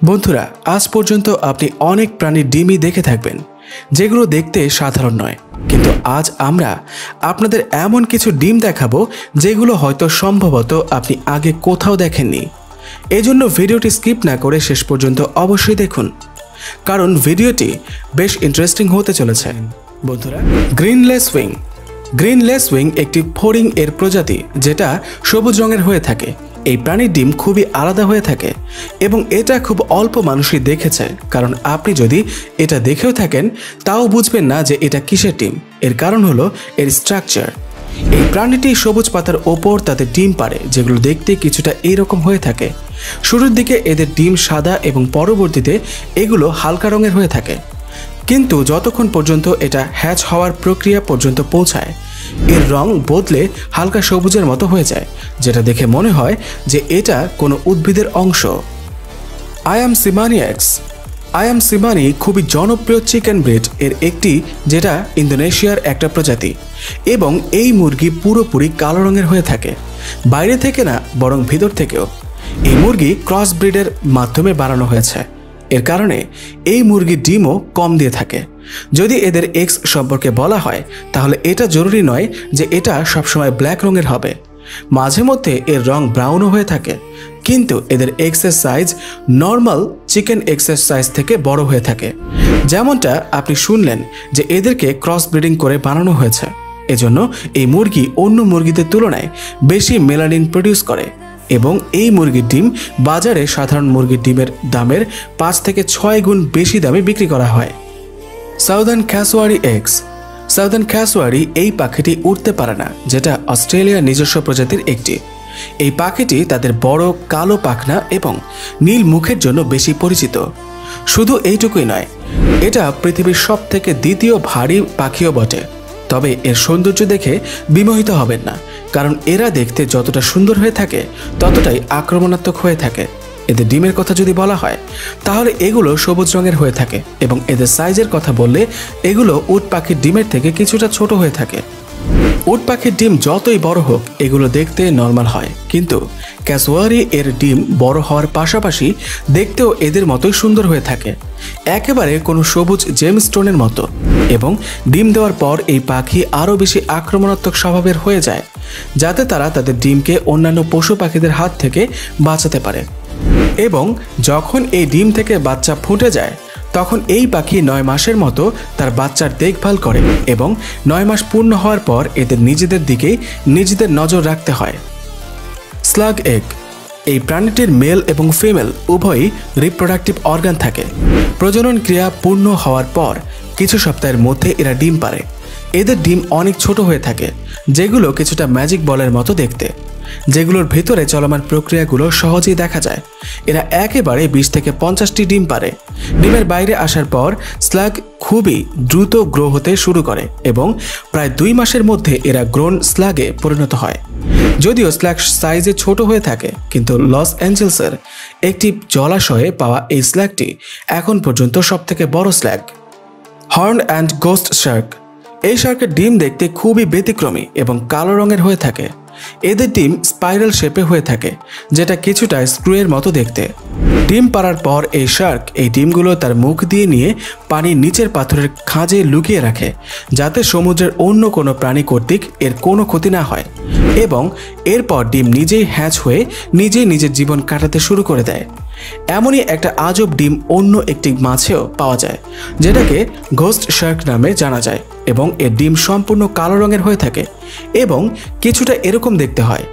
বন্ধুরা, আজ পর্যন্ত আপনি অনেক প্রাণীর ডিমই দেখে থাকবেন যেগুলো দেখতে সাধারণ নয়, কিন্তু আজ আমরা আপনাদের এমন কিছু ডিম দেখাবো যেগুলো হয়তো সম্ভবত আপনি আগে কোথাও দেখেননি। এজন্য ভিডিওটি স্কিপ না করে শেষ পর্যন্ত অবশ্যই দেখুন, কারণ ভিডিওটি বেশ ইন্টারেস্টিং হতে চলেছে। বন্ধুরা, গ্রিন লেসউইং। গ্রিন লেসউইং একটি ফড়িং এর প্রজাতি যেটা সবুজ রঙের হয়ে থাকে। এই প্রাণীর ডিম খুবই আলাদা হয়ে থাকে এবং এটা খুব অল্প মানুষই দেখেছে, কারণ আপনি যদি এটা দেখেও থাকেন তাও বুঝবেন না যে এটা কিসের ডিম। এর কারণ হলো এর স্ট্রাকচার। এই প্রাণীটি সবুজ পাতার ওপর তাদের ডিম পাড়ে, যেগুলো দেখতে কিছুটা এইরকম হয়ে থাকে। শুরুর দিকে এদের ডিম সাদা এবং পরবর্তীতে এগুলো হালকা রঙের হয়ে থাকে, কিন্তু যতক্ষণ পর্যন্ত এটা হ্যাচ হওয়ার প্রক্রিয়া পর্যন্ত পৌঁছায় এর রং বদলে হালকা সবুজের মতো হয়ে যায়, যেটা দেখে মনে হয় যে এটা কোনো উদ্ভিদের অংশ। আয়াম সিমানিয়াক্স। আয়াম সিমানি খুবই জনপ্রিয় চিকেন ব্রিড এর একটি, যেটা ইন্দোনেশিয়ার একটা প্রজাতি, এবং এই মুরগি পুরোপুরি কালো রঙের হয়ে থাকে, বাইরে থেকে না বরং ভিতর থেকেও। এই মুরগি ক্রস ব্রিডের মাধ্যমে বানানো হয়েছে। এর কারণে এই মুরগির ডিমও কম দিয়ে থাকে। যদি এদের এক্স সম্পর্কে বলা হয় তাহলে এটা জরুরি নয় যে এটা সবসময় ব্ল্যাক রঙের হবে। মাঝে মধ্যে এর রং ব্রাউনও হয়ে থাকে, কিন্তু এদের এক্সের সাইজ নর্মাল চিকেন এক্সের সাইজ থেকে বড় হয়ে থাকে। যেমনটা আপনি শুনলেন যে এদেরকে ক্রস ব্রিডিং করে বানানো হয়েছে, এজন্য এই মুরগি অন্য মুরগিদের তুলনায় বেশি মেলানিন প্রডিউস করে, এবং এই মুরগির ডিম বাজারে সাধারণ মুরগির ডিমের দামের 5 থেকে 6 গুণ বেশি দামে বিক্রি করা হয়। Southern cassowary eggs. Southern cassowary এই পাখিটি উড়তে পারে না, যেটা অস্ট্রেলিয়ার নিজস্ব প্রজাতির একটি। এই পাখিটি তাদের বড় কালো পাখনা এবং নীল মুখের জন্য বেশি পরিচিত। শুধু এইটুকুই নয়, এটা পৃথিবীর সব থেকে দ্বিতীয় ভারী পাখিও বটে। তবে এর সৌন্দর্য দেখে বিমোহিত হবেন না, কারণ এরা দেখতে যতটা সুন্দর হয়ে থাকে ততটাই আক্রমণাত্মক হয়ে থাকে। এদের ডিমের কথা যদি বলা হয় তাহলে এগুলো সবুজ রঙের হয়ে থাকে, এবং এদের সাইজের কথা বললে এগুলো উট পাখির ডিমের থেকে কিছুটা ছোট হয়ে থাকে। উট পাখির ডিম যতই বড় হোক এগুলো দেখতে নর্মাল হয়, কিন্তু ক্যাসোয়ারি এর ডিম বড় হওয়ার পাশাপাশি দেখতেও এদের মতোই সুন্দর হয়ে থাকে, একেবারে কোনো সবুজ জেমস্টোনের মতো। এবং ডিম দেওয়ার পর এই পাখি আরও বেশি আক্রমণাত্মক স্বভাবের হয়ে যায়, যাতে তারা তাদের ডিমকে অন্যান্য পশু পাখিদের হাত থেকে বাঁচাতে পারে। এবং যখন এই ডিম থেকে বাচ্চা ফুটে যায় তখন এই পাখি 9 মাসের মতো তার বাচ্চার দেখভাল করে, এবং 9 মাস পূর্ণ হওয়ার পর এদের নিজেদের দিকেই নিজেদের নজর রাখতে হয়। Slug egg. এই প্রাণীটির মেল এবং ফিমেল উভয়ই রিপ্রোডাক্টিভ অর্গান থাকে। প্রজনন ক্রিয়া পূর্ণ হওয়ার পর কিছু সপ্তাহের মধ্যে এরা ডিম পারে। এদের ডিম অনেক ছোট হয়ে থাকে, যেগুলো কিছুটা ম্যাজিক বলের মতো দেখতে, যেগুলোর ভেতরে চলমান প্রক্রিয়াগুলো সহজেই দেখা যায়। এরা একেবারে 20 থেকে 50টি ডিম পারে। ডিমের বাইরে আসার পর স্লাগ খুবই দ্রুত গ্রো হতে শুরু করে, এবং প্রায় 2 মাসের মধ্যে এরা গ্রোন স্লাগে পরিণত হয়। যদিও স্লাগ সাইজে ছোট হয়ে থাকে, কিন্তু লস অ্যাঞ্জেলসের একটি জলাশয়ে পাওয়া এই স্ল্যাগটি এখন পর্যন্ত সবথেকে বড় slug. Horn and ghost Shark. এই শার্কের ডিম দেখতে খুবই ব্যতিক্রমী এবং কালো রঙের হয়ে থাকে। এদের ডিম স্পাইরাল শেপে হয়ে থাকে, যেটা কিছুটা স্ক্রুয়ের মতো দেখতে। ডিম পাড়ার পর এই শার্ক এই ডিমগুলো তার মুখ দিয়ে নিয়ে পানির নিচের পাথরের খাঁজে লুকিয়ে রাখে, যাতে সমুদ্রের অন্য কোনো প্রাণী কর্তৃক এর কোনো ক্ষতি না হয়, এবং এরপর ডিম নিজেই হ্যাচ হয়ে নিজেই নিজের জীবন কাটাতে শুরু করে দেয়। এমনই একটা আজব ডিম অন্য একটি মাছেও পাওয়া যায়, যেটাকে ঘোস্ট শার্ক নামে জানা যায়, এবং এর ডিম সম্পূর্ণ কালো রঙের হয়ে থাকে এবং কিছুটা এরকম দেখতে হয়,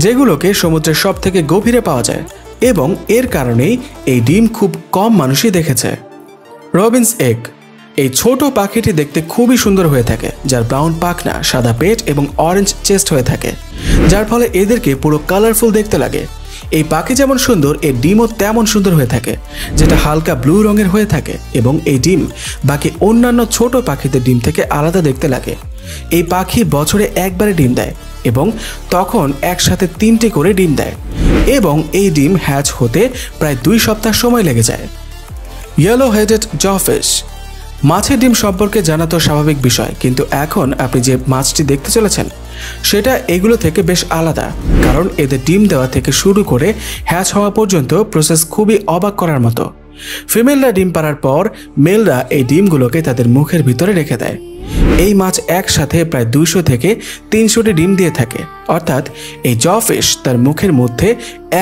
যেগুলোকে সমুদ্রের সব থেকে গভীরে পাওয়া যায়, এবং এর কারণেই এই ডিম খুব কম মানুষই দেখেছে। Robbins egg. এই ছোট পাখিটি দেখতে খুবই সুন্দর হয়ে থাকে, যার ব্রাউন পাখনা, সাদা পেট এবং অরেঞ্জ চেস্ট হয়ে থাকে, যার ফলে এদেরকে পুরো কালারফুল দেখতে লাগে। এই পাখি যেমন সুন্দর, এর ডিমও তেমন সুন্দর হয়ে থাকে, যেটা হালকা ব্লু রঙের হয়ে থাকে, এবং এই ডিম বাকি অন্যান্য ছোট পাখিদের ডিম থেকে আলাদা দেখতে লাগে। এই পাখি বছরে একবারে ডিম দেয়, এবং তখন একসাথে 3টি করে ডিম দেয়, এবং এই ডিম হ্যাচ হতে প্রায় 2 সপ্তাহ সময় লেগে যায়। Yellow headed jawfish. মাছের ডিম সম্পর্কে জানা তো স্বাভাবিক বিষয়, কিন্তু এখন আপনি যে মাছটি দেখতে চলেছেন সেটা এগুলো থেকে বেশ আলাদা, কারণ এদের ডিম দেওয়া থেকে শুরু করে হ্যাচ হওয়া পর্যন্ত প্রসেস খুবই অবাক করার মতো। ফিমেলরা ডিম পাড়ার পর মেলরা এই ডিমগুলোকে তাদের মুখের ভিতরে রেখে দেয়। এই মাছ একসাথে প্রায় 200 থেকে 300টি ডিম দিয়ে থাকে, অর্থাৎ এই জফিশ তার মুখের মধ্যে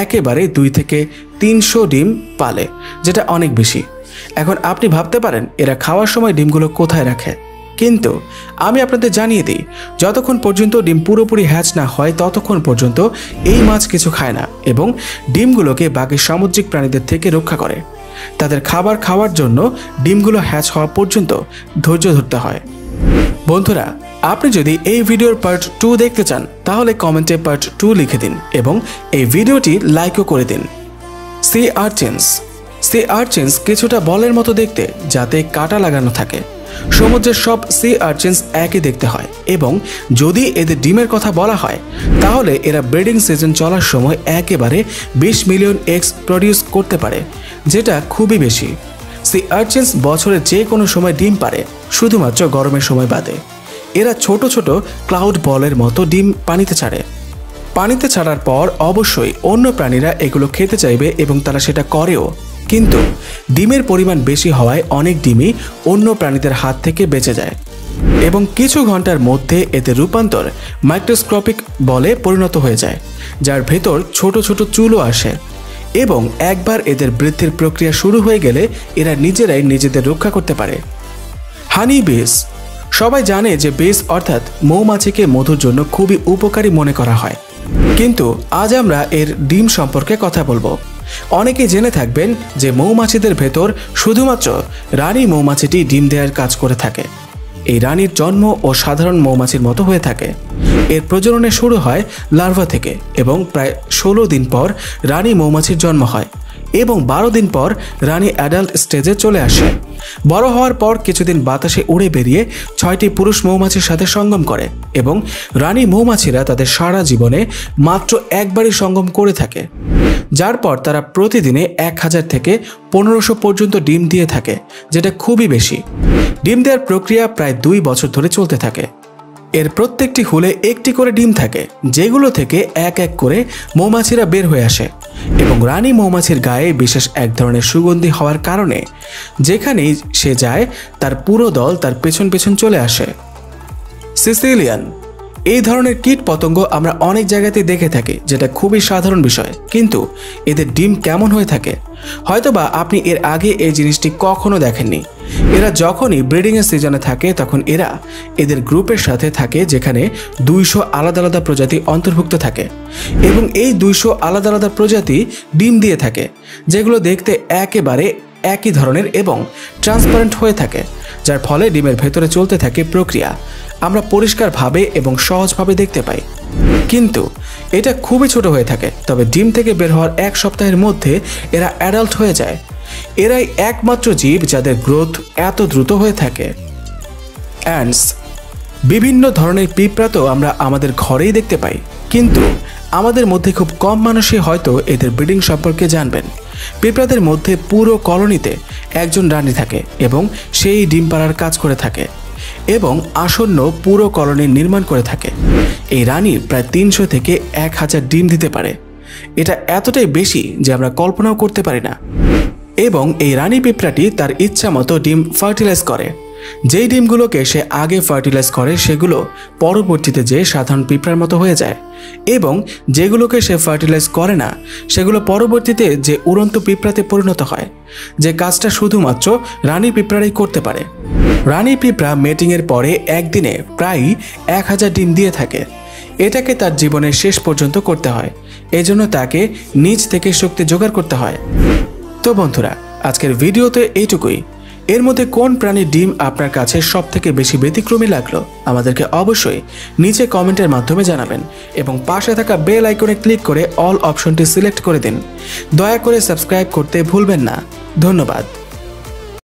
একেবারে 2 থেকে 300 ডিম পালে, যেটা অনেক বেশি। এখন আপনি ভাবতে পারেন এরা খাওয়ার সময় ডিমগুলো কোথায় রাখে, কিন্তু আমি আপনাদের জানিয়ে দিই, যতক্ষণ পর্যন্ত ডিম পুরোপুরি হ্যাচ না হয় ততক্ষণ পর্যন্ত এই মাছ কিছু খায় না এবং ডিমগুলোকে বাকি সামুদ্রিক প্রাণীদের থেকে রক্ষা করে। তাদের খাবার খাওয়ার জন্য ডিমগুলো হ্যাচ হওয়া পর্যন্ত ধৈর্য ধরতে হয়। বন্ধুরা, আপনি যদি এই ভিডিওর পার্ট 2 দেখতে চান তাহলে কমেন্টে পার্ট 2 লিখে দিন এবং এই ভিডিওটি লাইকও করে দিন। সি আর্চিনস কিছুটা বলের মতো দেখতে, যাতে কাঁটা লাগানো থাকে। সমুদ্রের সব সি আর্চিনস একই দেখতে হয় এবং যদি এদের ডিমের কথা বলা হয় তাহলে এরা ব্রিডিং সিজন চলার সময় একেবারে 20 মিলিয়ন এগস প্রডিউস করতে পারে, যেটা খুবই বেশি। সি আর্চিনস বছরের যে কোনো সময় ডিম পারে, শুধুমাত্র গরমের সময় বাদে। এরা ছোট ছোট ক্লাউড বলের মতো ডিম পানিতে ছাড়ে। পানিতে ছাড়ার পর অবশ্যই অন্য প্রাণীরা এগুলো খেতে চাইবে এবং তারা সেটা করেও, কিন্তু ডিমের পরিমাণ বেশি হওয়ায় অনেক ডিমই অন্য প্রাণীদের হাত থেকে বেঁচে যায় এবং কিছু ঘন্টার মধ্যে এদের রূপান্তর মাইক্রোস্কোপিক বলে পরিণত হয়ে যায়, যার ভেতর ছোট ছোট চুলও আসে এবং একবার এদের বৃদ্ধির প্রক্রিয়া শুরু হয়ে গেলে এরা নিজেরাই নিজেদের রক্ষা করতে পারে। হানি বিস, সবাই জানে যে বিস অর্থাৎ মৌমাছিকে মধুর জন্য খুবই উপকারী মনে করা হয়, কিন্তু আজ আমরা এর ডিম সম্পর্কে কথা বলবো। অনেকেই জেনে থাকবেন যে মৌমাছিদের ভেতর শুধুমাত্র রানী মৌমাছিটি ডিম দেওয়ার কাজ করে থাকে। এই রানীর জন্ম ও সাধারণ মৌমাছির মতো হয়ে থাকে। এর প্রজননে শুরু হয় লার্ভা থেকে এবং প্রায় 16 দিন পর রানী মৌমাছির জন্ম হয় এবং 12 দিন পর রানী অ্যাডাল্ট স্টেজে চলে আসে। বড় হওয়ার পর কিছুদিন বাতাসে উড়ে বেরিয়ে 6টি পুরুষ মৌমাছির সাথে সঙ্গম করে এবং রানী মৌমাছিরা তাদের সারা জীবনে মাত্র একবারই সঙ্গম করে থাকে, যার পর তারা প্রতিদিনে 1000 থেকে 1500 পর্যন্ত ডিম দিয়ে থাকে, যেটা খুবই বেশি। ডিম দেওয়ার প্রক্রিয়া প্রায় 2 বছর ধরে চলতে থাকে। এর প্রত্যেকটি হুলে একটি করে ডিম থাকে, যেগুলো থেকে এক এক করে মৌমাছিরা বের হয়ে আসে এবং রানী মৌমাছির গায়ে বিশেষ এক ধরনের সুগন্ধি হওয়ার কারণে যেখানেই সে যায় তার পুরো দল তার পেছন পেছন চলে আসে। সিসিলিয়ান, এই ধরনের কীট পতঙ্গ আমরা অনেক জায়গাতেই দেখে থাকি, যেটা খুবই সাধারণ বিষয়, কিন্তু এদের ডিম কেমন হয়ে থাকে হয়তোবা আপনি এর আগে এই জিনিসটি কখনো দেখেননি। এরা যখনই ব্রিডিংয়ের সিজনে থাকে তখন এরা এদের গ্রুপের সাথে থাকে, যেখানে 200 আলাদা আলাদা প্রজাতি অন্তর্ভুক্ত থাকে এবং এই 200 আলাদা আলাদা প্রজাতি ডিম দিয়ে থাকে, যেগুলো দেখতে একেবারে একই ধরনের এবং ট্রান্সপারেন্ট হয়ে থাকে, যার ফলে ডিমের ভেতরে চলতে থাকে প্রক্রিয়া আমরা পরিষ্কারভাবে এবং সহজভাবে দেখতে পাই। কিন্তু এটা খুবই ছোট হয়ে থাকে, তবে ডিম থেকে বের হওয়ার 1 সপ্তাহের মধ্যে এরা অ্যাডাল্ট হয়ে যায়। এরাই একমাত্র জীব যাদের গ্রোথ এত দ্রুত হয়ে থাকে। অ্যান্টস, বিভিন্ন ধরনের পিঁপড়া তো আমরা আমাদের ঘরেই দেখতে পাই, কিন্তু আমাদের মধ্যে খুব কম মানুষই হয়তো এদের ব্রিডিং সম্পর্কে জানবেন। পিঁপড়াদের মধ্যে পুরো কলোনিতে একজন রানী থাকে এবং সেই ডিম পাড়ার কাজ করে থাকে এবং আসন্ন পুরো কলোনি নির্মাণ করে থাকে। এই রানীর প্রায় 300 থেকে 1000 ডিম দিতে পারে। এটা এতটাই বেশি যে আমরা কল্পনাও করতে পারি না। এবং এই রানী পিঁপড়াটি তার ইচ্ছা মতো ডিম ফার্টিলাইজ করে। যেই ডিমগুলোকে সে আগে ফার্টিলাইজ করে সেগুলো পরবর্তীতে যে সাধারণ পিঁপড়ার মতো হয়ে যায় এবং যেগুলোকে সে ফার্টিলাইজ করে না সেগুলো পরবর্তীতে যে উড়ন্ত পিঁপড়াতে পরিণত হয়, যে কাজটা শুধুমাত্র রানী পিঁপড়ারাই করতে পারে। রানী পিঁপড়া মেটিংয়ের পরে একদিনে প্রায় 1000 ডিম দিয়ে থাকে। এটাকে তার জীবনের শেষ পর্যন্ত করতে হয়, এজন্য তাকে নিজ থেকে শক্তি জোগাড় করতে হয়। তো বন্ধুরা, আজকের ভিডিওতে এইটুকুই। এর মধ্যে কোন প্রাণীর ডিম আপনার কাছে সবথেকে বেশি ব্যতিক্রমী লাগলো আমাদেরকে অবশ্যই নিচে কমেন্টের মাধ্যমে জানাবেন এবং পাশে থাকা বেল আইকনে ক্লিক করে অল অপশনটি সিলেক্ট করে দিন। দয়া করে সাবস্ক্রাইব করতে ভুলবেন না। ধন্যবাদ।